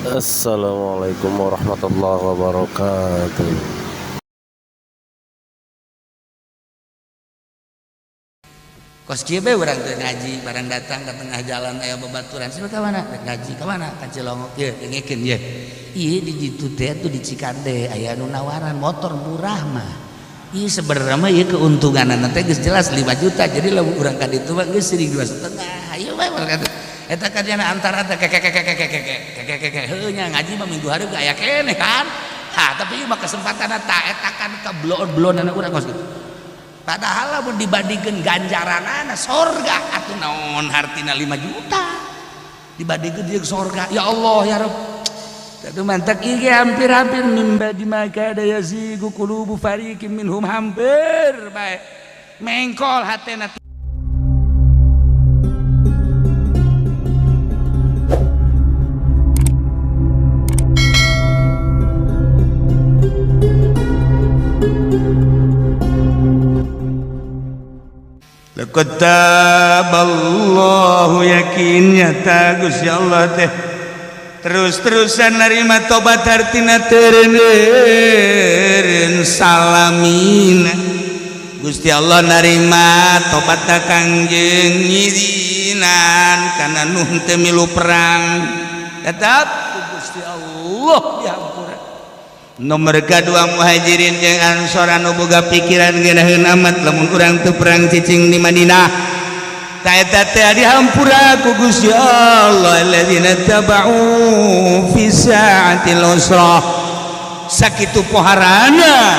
Assalamualaikum warahmatullahi wabarakatuh. Kos kieu bae urang teu ngaji barang datang ke tengah jalan aya babaturan sia ka mana ngaji ka mana ka Cilongok ieu dengekeun ieu ieu di ditu teh tuh di Cikande aya nu nawaran motor murah mah ieu sebenarnya mah ieu keuntunganna teh geus jelas 5 juta jadi lamun urang ka ditu mah geus seuring 2,5 ieu bae kata eta kajiana antara teh heuh nya ngaji mah minggu hari ge aya keneh kan ha tapi ieu mah kesempatanna ta eta kan kabloon-bloonana urang kos padahal lamun dibandingkeun ganjaranana sorga atuh naon hartina 5 juta dibandingkeun jeung sorga ya Allah ya Rabb tadu mantak ieu hampir-hampir mimba di maka ada yazigu qulubu fariqin minhum hampir bae mengkol hatena laqad taballahu yakinnya Gusti Allah teh terus-terusan narima tobat hartina teureun salamina Gusti Allah narima tobatna Kangjeng ngizinan kana nuh teu milu perang tetap Gusti Allah dihampura nomor kedua muhajirin jeung ansor anu boga pikiran geunaheun amat lamun urang teu perang cicing di Madinah ta eta teh dihampura ku Gusti Allah alladzina taba'u fi sa'atil usrah sakitu poharana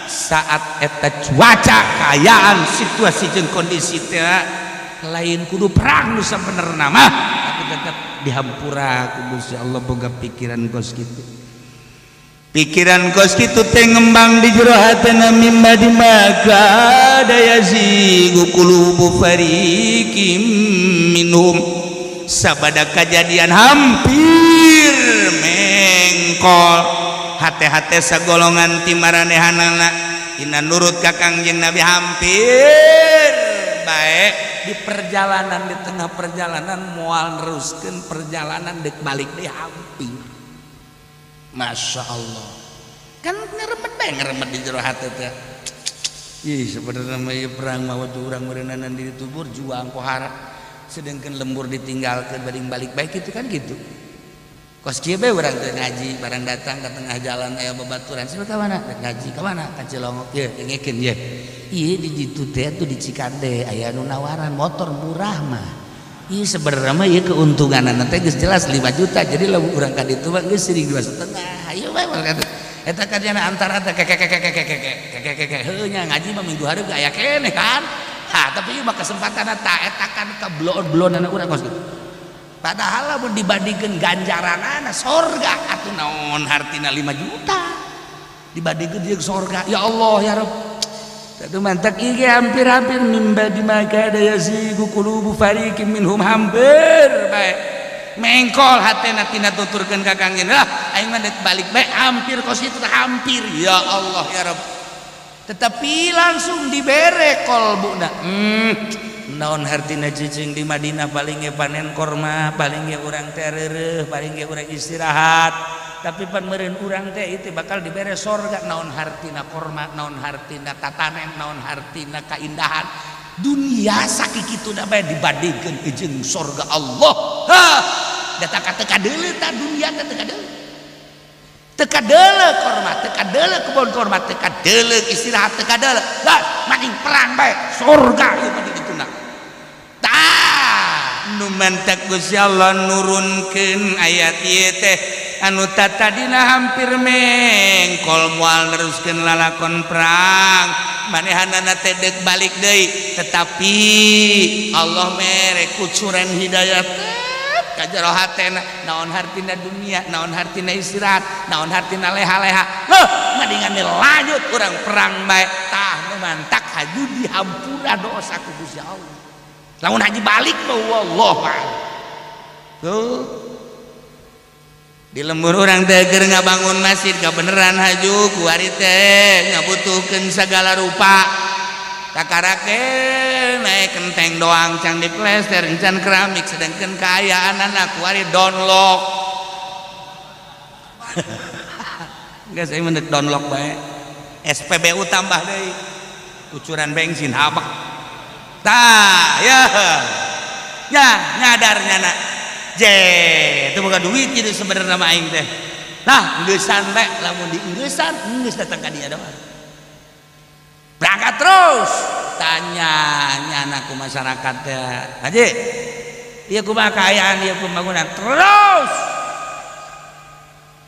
saat eta cuaca kaayaan situasi jeung kondisi teh lain kudu perang nu sabenerna mah tapi tetep dihampura ku Gusti Allah boga pikiran kos kitu pikiran kos kitu teh ngembang di jero hatena mimma di maka daya zigu qulubu fariqim minhum sabada kejadian hampir mengkol hate-hate sagolongan ti maranehanana ina nurut ka Kangjeng Nabi hampir bae di perjalanan di tengah perjalanan moal neruskeun perjalanan dek balik deui hampir Masya Allah kan ngeremet di jero hati teh ih sebenarnya mah perang mah waktu urang meureunanan di tubur juang pohara sedengkeun lembur ditinggalkeun bading balik baik itu kan gitu kos kieu bae urang teu ngaji barang datang ke tengah jalan aya babaturan sia ka mana ngaji ka mana ka Cilongok ieu dengekeun ieu ieu di ditu teh tuh di Cikande aya nu nawaran motor murah mah ieu sebenarnya mah ieu keuntunganna teh geus jelas 5 juta jadi lamun urang ka ditu mah geus seuring 2,5 ieu bae kata eta kajiana antara teh heuh nya ngaji mah minggu hari ge aya keneh kan ha tapi ieu mah kesempatanna ta eta kan kabloon-bloonana urang kos padahal lamun dibandingkeun ganjaranana sorga atuh naon hartina 5 juta dibandingkeun jeung sorga ya Allah ya Rabb tadu mantak ieu hampir-hampir mimba di maka ada yazigu qulubu fariqin minhum hampir bae mengkol hatena tina tuturkeun ka Kangjeng lah aing mah dek balik bae hampir kos itu hampir ya Allah ya Rabb tetapi langsung dibere kolbuna naon hartina cicing di Madinah paling ge panen korma paling ge urang teh reureuh paling ge urang istirahat tapi pan meureun urang teh itu bakal dibere sorga naon hartina korma naon hartina tatanen naon hartina kaindahan dunia sakikituna bae dibandingkeun jeung sorga Allah ha da teka deuleu ta dunia teh teka deuleu teka deuleu korma teka deuleu kebon korma teka deuleu istirahat teka deuleu da maning perang bae sorga ieu mah di dituna tah nu mantak Gusti Allah nurunkeun ayat ieu teh anu tadina hampir mengkol moal neruskeun lalakon perang manehanana teh deuk balik deui tetapi Allah mere kucuran hidayah ka jero hatena naon hartina dunia naon hartina istirahat naon hartina leha-leha heuh madingan lanjut urang perang bae tah nu mantak haju dihampura dosa ku Gusti Allah lamun haji balik mah wallahu a'lam tuh di lembur orang teh keur ngabangun masjid kabeneran haju ku ari teh ngabutuhkeun sagala rupa kakarake naik kenteng doang can diplester can keramik sedangkan kaayaan anak ku ari download Enggak, saya mendek download bae. SPBU tambah deui. Kucuran bensin habak. Tah, ya. Ya, nyadarnya nak. Je, itu bukan duit gitu sebenarnya mah aing teh. Nah, geussan we lamun di geussan, geus datang ka dia doang. Berangkat terus. Tanya nyana ku masyarakat teh. Haji, ieu kumaha kaayaan ieu pembangunan? Terus.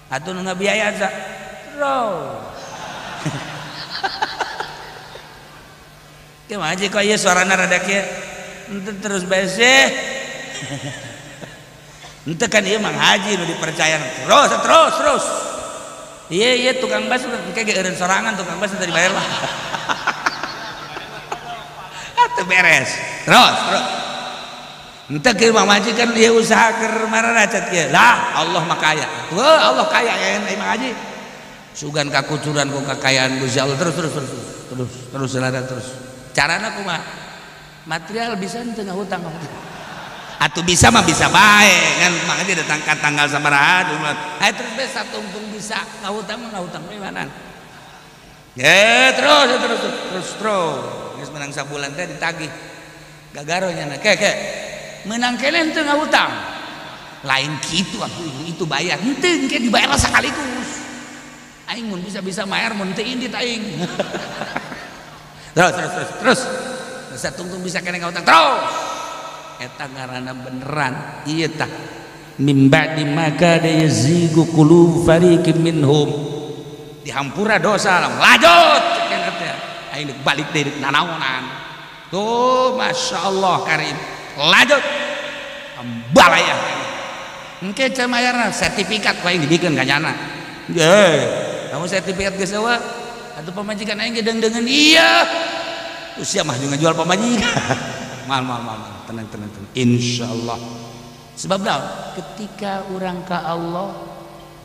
Atuh nu ngabiaya sa. Terus. Kumaha Haji kok ieu suarana rada kieu? Ente terus bae sih. Ente kan ieu Mang Haji nu dipercaya terus. Iya tukang bas engke ge eureun sorangan tukang bas tadi dibayar lah. Atuh beres. Terus. Ente ke Mang Haji kan ieu usaha keur marana cat kieu. Lah Allah mah kaya. Allah kaya ya Mang Haji. Sugan kakucuran ku kakayaan Gusti Allah terus selada terus. Carana kumaha? Material bisa ente ngahutang. Atuh bisa mah bisa bae kan makanya datang ke tanggal sabaraha terus bes tungtung bisa ngahutang we mana. Ya terus geus menang sabulan teh ditagih. Gagaro nya ke menang keneh teu ngahutang. Lain kitu atuh itu bayar henteu engke dibayar sakaligus. Aing mun bisa mayar mun teu indit aing. Terus. Satungtung bisa kena ngahutang terus. Eta ngaranna beneran ieu tah mimba di maka da yazigu qulub fariqin minhum dihampura dosa lanjut cenah teh aing balik deui nanaonan tuh masyaallah karim lanjut balaya engke can mayarna sertifikat ku aing dibikeun ka nyana kamu sertifikat geus eueuh atuh pamajikan aing ge deung-deungeun iya usia mah jual pamajikan mal tenang insyaallah sebab naon ketika orang ka Allah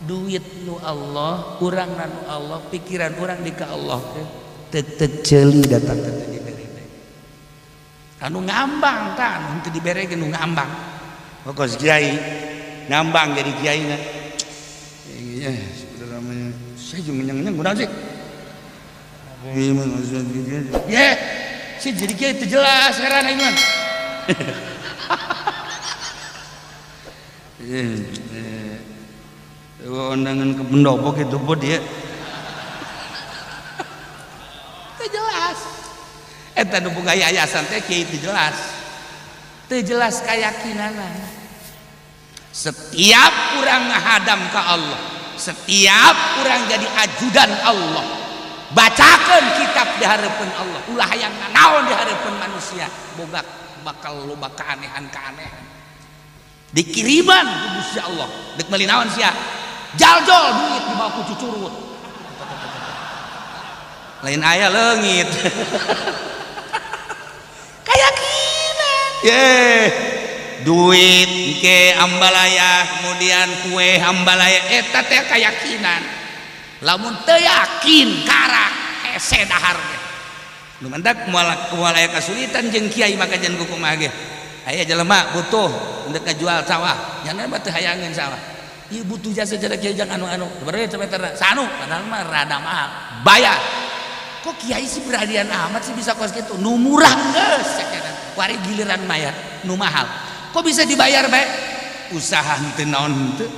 duit nu Allah urang nu Allah pikiran orang di ka Allah teu ceuli datang teu dibere anu ngambang kan teu dibere ge nu ngambang pokos kiai ngambang jadi kiai na iya sebenarnya saya juga nyang-nyang kunaon sih ya si jadi kiai teu jelas ngaranna iman. Undangan ke pendopo gitu buat dia. Teu jelas. Eta nu boga yayasan teh kiai teu jelas. Teu jelas kayakinanna. Setiap urang ngahadam ka Allah, setiap urang jadi ajudan Allah. Bacakan kitab di harapan Allah ulah hayang naon di harapan manusia boga bakal loba keanehan dikiriman ku Gusti Allah dek meuli naon sia jaljol duit dibawa ku cucurut lain aya leungit kayakinan duit ke ambalaya kemudian kue ambalaya eta teh keyakinan lamun teu yakin karak hese dahar ge nu mendak moal aya kasulitan jeung kiai maka jangan kumaha ge aya jelema butuh hendak ngajual sawah nyana mah teu hayangeun sawah ieu butuh jasa jadi kiai jangan anu sabaraha sameterna sanu padahal mah rada mahal bayar kok kiai sih beradian amat sih bisa kos kitu nu murah geus sakitu wari giliran mayar nu mahal kok bisa dibayar bae usaha henteu naon henteu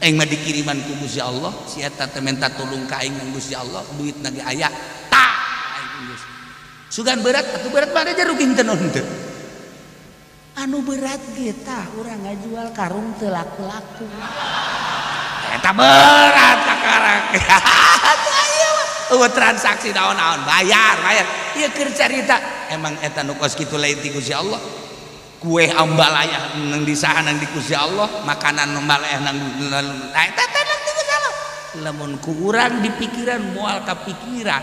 aing mah dikiriman ku Gusti Allah si eta teh minta tulung ka aing nang Gusti Allah duit nage aya tah aing geus sugan berat atuh berat mah aja rugi henteu naon henteu anu berat ge tah urang ngajual karung teu laku-laku eta berat kakarang transaksi naon-naon bayar ieu keur carita emang eta nu kos kitu lain ti Gusti Allah kue ambalaya nang disaha nang di Gusti Allah makanan ambalaya nang eta teh nang di Gusti Allah lamun ku urang di pikiran moal ka pikiran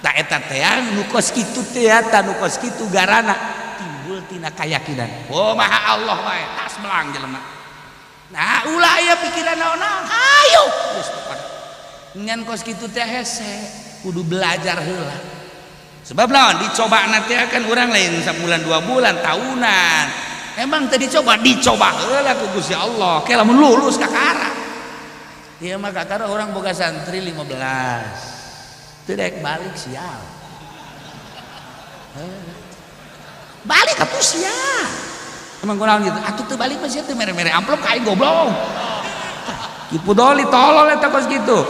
ta eta teh nu kos kitu teh eta nu kos kitu garana timbul tina kayakinan oh maha Allah wae tas belang jelema nah ulah aya pikiran naon-naon hayu geus ngan kos kitu teh hese kudu belajar heula sebab naon dicoba nanti akan orang lain sebulan 2 bulan tahunan emang tadi dicoba heula ku Gusti Allah ke lamun lulus ka kara Iya maka karena orang boga santri 15 tidak balik sial balik atuh sial emang kurang gitu atuh tuh balik masih tuh mere-mere amplop kain goblok kipu doli tolol eta kos gitu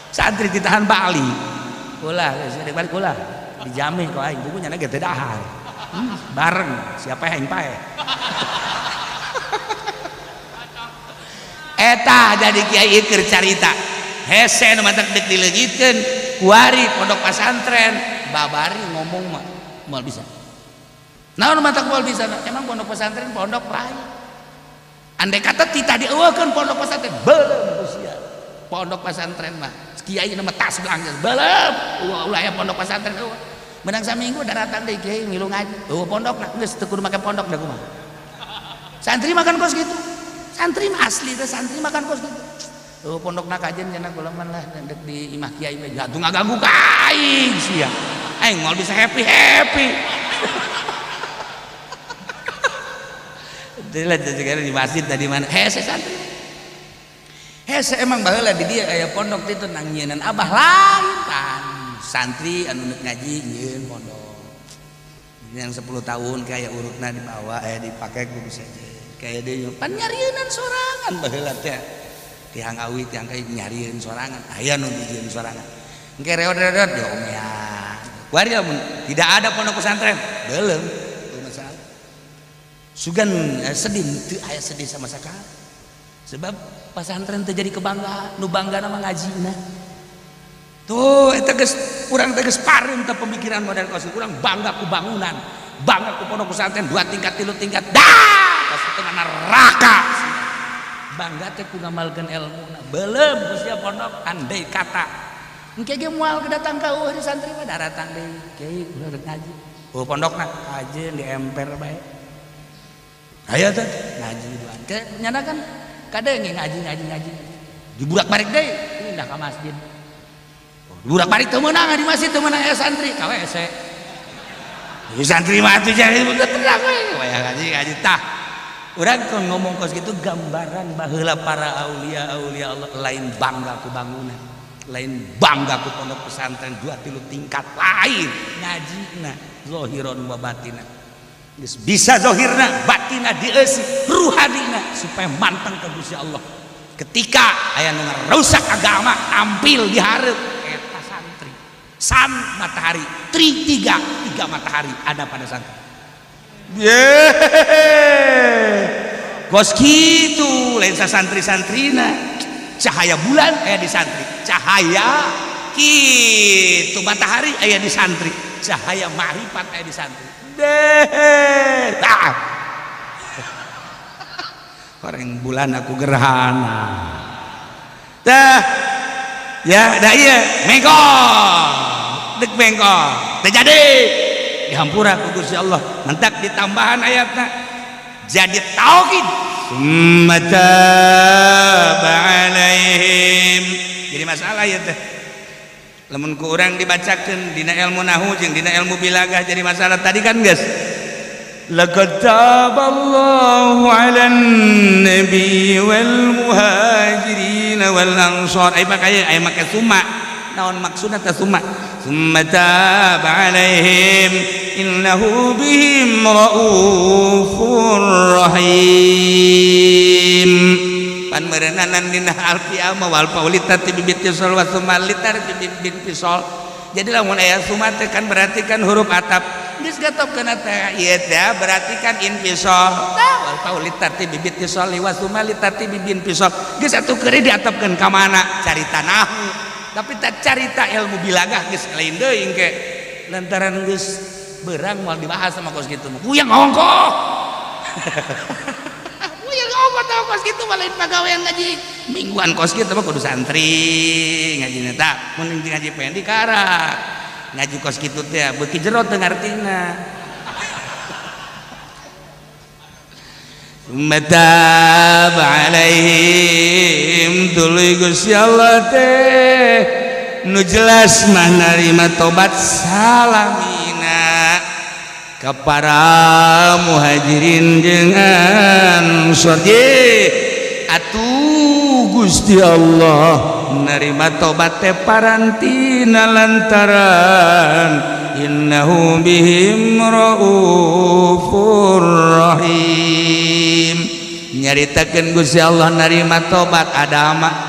santri ditahan balik ulah geus balik ulah dijamin kok aing bukunya ge teu dahar bareng siapa yang pae eta jadi kiai keur carita hese nu matak dek dileugitkeun kuari pondok pesantren babari ngomong mah moal bisa naon matak moal bisa emang pondok pesantren pondok lain andai kata tita dieueukeun pondok pesantren beuleum usia pondok pesantren mah kiai nama tas belangges beuleum ulah aya pondok pesantren eueuh menang saminggu datang deui kiai ngilu ngaji pondokna geus teu kudu make pondok da kumaha santri makan kos gitu santri mah asli teh santri makan kos gitu pondokna kajen cenah gulaman lah dek di imah kiai mah jatuh ngaganggu ka aing sia aing moal bisa happy Itulah sekarang di masjid tadi mana hese santri hese emang baheula di dia aya pondok itu nang nyieun abah lain kan santri anu ngaji nyieun pondok yang 10 tahun kayak urutna dibawa dipakai kudu saja kayak dia pan nyarieunan sorangan baheula teh tiang awit tiang kayak nyariin sorangan aya nu dijieun sorangan engke reot-reot ya omnya kuari lamun tidak ada pondok pesantren belum masalah sugan sedih teu aya sedih sama sekali sebab pesantren teh jadi kebanggaan nu bangga nama ngajina tuh eta geus urang teh geus pareum teh pemikiran model kos urang bangga ku bangunan bangga ku pondok pesantren 2 tingkat 3 tingkat dah kos teh neraka bangga teh ku ngamalkeun ilmuna beuleum geus pondok andai kata engke ge moal datang ka eueuh di santri mah datang deui kiai ulah ngaji pondokna kajeun di emper bae aya teh ngaji duaan ke nyana kan kadang ngaji diburak-balik deui pindah ka masjid diburak-balik teu meunang di masjid teu meunang aya santri ka WC ieu santri mah atuh jadi tenang we ngaji tah urang kon ngomong kos gitu gambaran baheula para aulia Allah lain bangga ku bangunan lain bangga ku pondok pesantren 2-3 tingkat lain ngajina zahiron wa batina geus bisa zahirna batina dieusi ruhanina supaya manteng ka Gusti Allah ketika aya nu ngarusak agama tampil di hareup eta santri san matahari tiga matahari ada pada santri kos kitu lain santri-santrina cahaya bulan aya di santri cahaya kitu matahari aya di santri cahaya marifat aya di santri orang bulan aku gerhana tah ya da ieu mengkol dek mengkol teh jadi dihampura ku Gusti Allah mentak ditambahan ayatna jadi tauhid summa alaihim jadi masalah ya teh lamun ku urang dibacakeun dina ilmu nahwu jeung dina ilmu bilagah jadi masalah tadi kan geus laqad taballahu 'alan nabi wal muhajirin wal ansar ai make summa naon maksudna teh summa taba 'alaihim innahu bihim raufur rahim pan meureunanan dina alfiah wal paulitati bibit tisol wa sumalitar bibit pisol jadi lamun aya summa teh kan berarti kan huruf atap geus gatopkeun teh ieu teh berarti kan infisol wal paulitati bibit tisol wa sumalitati bibit pisol geus atuh keuri diatapkeun ka mana carita nahwu tapi tak carita ilmu bilagah geus lain deui engke lantaran geus beurang moal dibahas sama kos kitu kuyang ongkoh kos kitu lain pagawean ngaji mingguan kos kitu mah kudu santri ngajina tah mun ngaji pendi kara ngaji kos kitu teh beuki jero teu ngartina matab alaihim tuluy Gusti Allah teh nu jelas mah narima tobat salamina ka para muhajirin jeung ansor atuh Gusti Allah narima tobat teh parantina lantaran innahu bihim raufur rahim. Nyaritakeun Gusti Allah narima tobat adama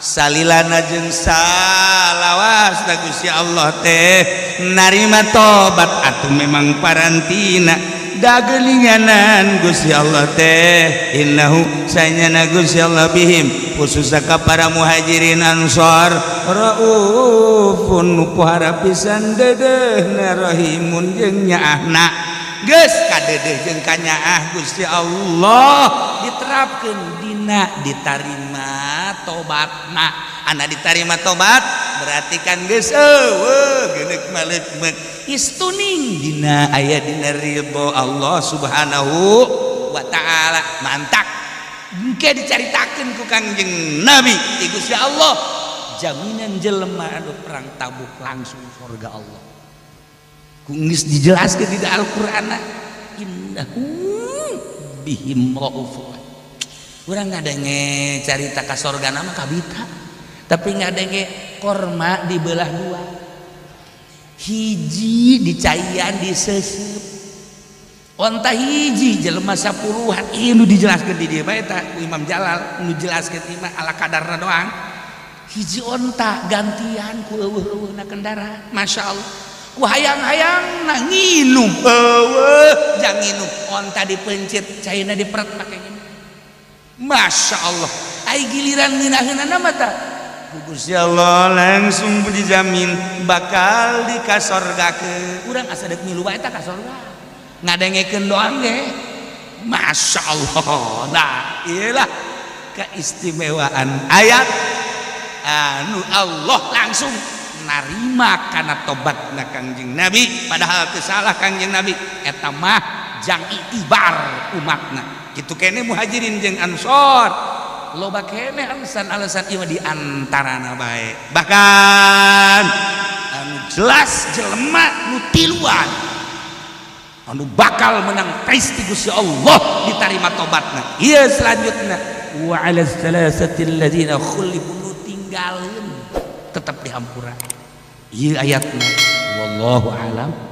salilana jeung salawas da Gusti Allah teh narima tobat atuh memang parantina dagelinganan Gusti Allah teh innahu sayana Gusti Allah bihim khususna ka para muhajirin ansor raufun nu pohara pisan dedeuna rahimun jeung nyaahna geus kadedeh jeung kanyaah Gusti Allah diterapkeun dina ditarima tobatna. Anda diterima tobat berarti kan geus eueuh geuneuk maleuk istuning dina aya dina ridho Allah Subhanahu wa taala. Mantap engke dicaritakeun ku Kangjeng Nabi ti Gusti Allah jaminan jelema anu perang Tabuk langsung surga Allah. Ku geus dijelaskeun di Al-Qur'an innahu bihim raufun. Urang ngadenge carita ka sorgana mah kabita, tapi ngadenge korma dibelah dua, hiji dicaian disesep, onta hiji jelema sapuluhan. Ieu nu dijelaskeun di dieu bae eta Imam Jalal nu jelaskeun imah ala kadarna doang. Hiji onta gantian ku eueuh-eueuhna kendaraan, masyaallah. Ku hayang-hayangna nginum eueuh jang nginum onta dipencet caina diperet make nginum. Masya Allah, ai giliran ngeunaheunana mah tah Gusti Allah langsung dijamin bakal dikasorgakeun. Urang asa deuk milu bae tah ka sorga. Ngadengekeun doang ge. Masya Allah. Nah, iyalah keistimewaan ayat anu Allah langsung narima kana tobatna Kangjeng Nabi padahal teu salah Kangjeng Nabi eta mah jang itibar umatna. Gitu kene muhajirin jeung ansor loba kene alasan-alasan ieu di antarana bae. Bahkan anu jelas jelema nu tiluan anu bakal menang tais ti Gusti Allah ditarima tobatna. Ieu selanjutna wa 'ala salasati alladziina khulifu nu tinggalin tetep dihampura. Ieu ayatna wallahu a'lam.